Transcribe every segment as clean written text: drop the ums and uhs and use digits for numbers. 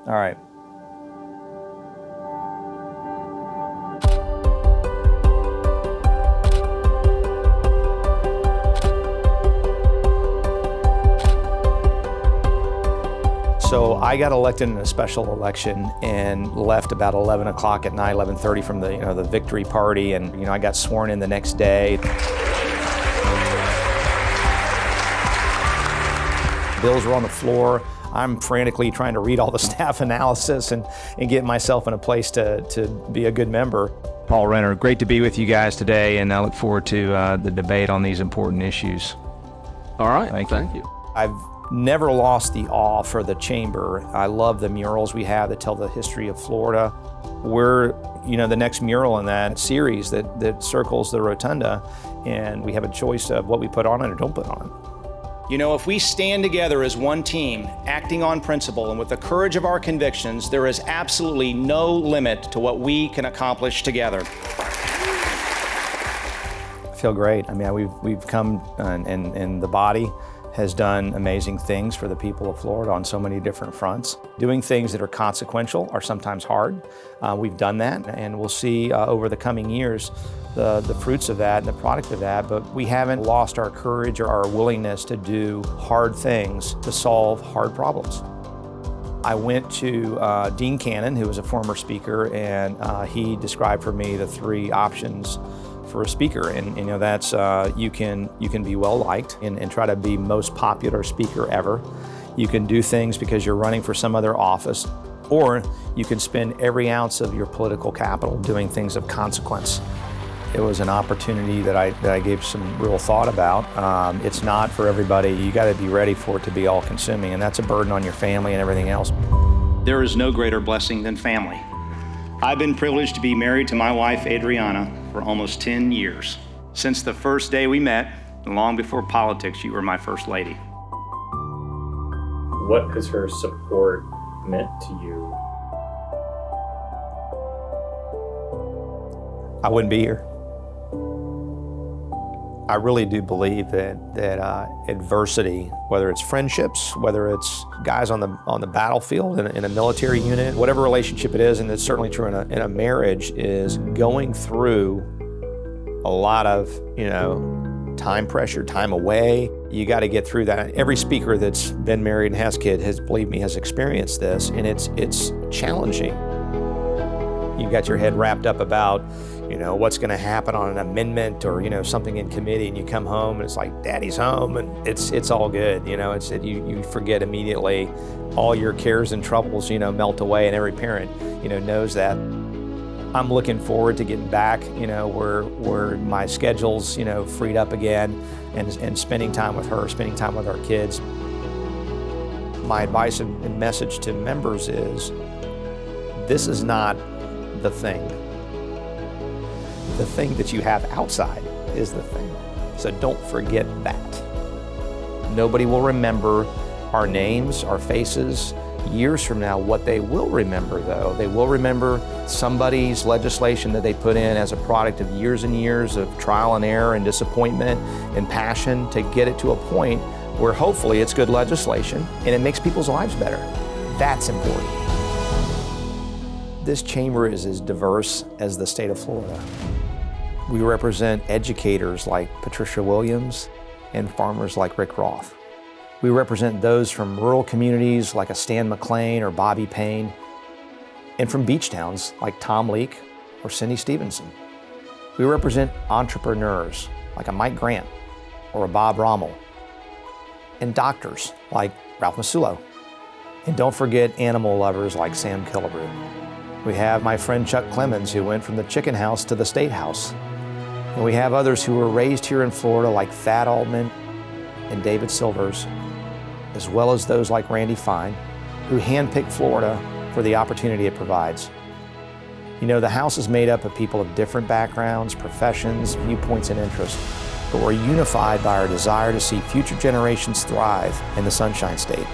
All right. So I got elected in a special election and left about 11 o'clock at night, 11:30 from the victory party, and I got sworn in the next day. Bills were on the floor. I'm frantically trying to read all the staff analysis and get myself in a place to be a good member. Paul Renner, great to be with you guys today, and I look forward to the debate on these important issues. All right, Thank you. I've never lost the awe for the chamber. I love the murals we have that tell the history of Florida. We're the next mural in that series that circles the rotunda, and we have a choice of what we put on it or don't put on it. If we stand together as one team, acting on principle and with the courage of our convictions, there is absolutely no limit to what we can accomplish together. I feel great. I mean, we've come and the body has done amazing things for the people of Florida on so many different fronts. Doing things that are consequential are sometimes hard. We've done that, and we'll see over the coming years the fruits of that and the product of that, but we haven't lost our courage or our willingness to do hard things to solve hard problems. I went to Dean Cannon, who was a former speaker, and he described for me the three options for a speaker, and that's you can be well liked and try to be most popular speaker ever. You can do things because you're running for some other office, or you can spend every ounce of your political capital doing things of consequence. It was an opportunity that I gave some real thought about. It's not for everybody. You got to be ready for it to be all-consuming, and that's a burden on your family and everything else. There is no greater blessing than family. I've been privileged to be married to my wife, Adriana, for almost 10 years. Since the first day we met, and long before politics, you were my first lady. What has her support meant to you? I wouldn't be here. I really do believe that adversity, whether it's friendships, whether it's guys on the battlefield in a military unit, whatever relationship it is, and it's certainly true in a marriage, is going through a lot of time pressure, time away. You got to get through that. Every speaker that's been married and has kids believe me, has experienced this, and it's challenging. You got your head wrapped up about what's going to happen on an amendment or something in committee, and you come home and it's like Daddy's home, and it's all good. You forget immediately. All your cares and troubles melt away, and every parent knows that. I'm looking forward to getting back where my schedule's freed up again, and spending time with her, spending time with our kids. My advice and message to members is, this is not the thing. The thing that you have outside is the thing. So don't forget that. Nobody will remember our names, our faces, years from now. What they will remember, though, they will remember somebody's legislation that they put in as a product of years and years of trial and error and disappointment and passion to get it to a point where hopefully it's good legislation and it makes people's lives better. That's important. This chamber is as diverse as the state of Florida. We represent educators like Patricia Williams and farmers like Rick Roth. We represent those from rural communities like a Stan McLean or Bobby Payne, and from beach towns like Tom Leake or Cindy Stevenson. We represent entrepreneurs like a Mike Grant or a Bob Rommel, and doctors like Ralph Masulo. And don't forget animal lovers like Sam Killebrew. We have my friend Chuck Clemens, who went from the chicken house to the state house. And we have others who were raised here in Florida like Thad Altman and David Silvers, as well as those like Randy Fine, who handpicked Florida for the opportunity it provides. The house is made up of people of different backgrounds, professions, viewpoints, and interests, but we're unified by our desire to see future generations thrive in the Sunshine State.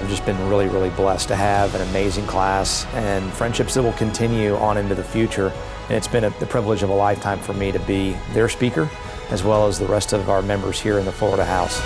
I've just been really, really blessed to have an amazing class and friendships that will continue on into the future. And it's been the privilege of a lifetime for me to be their speaker, as well as the rest of our members here in the Florida House.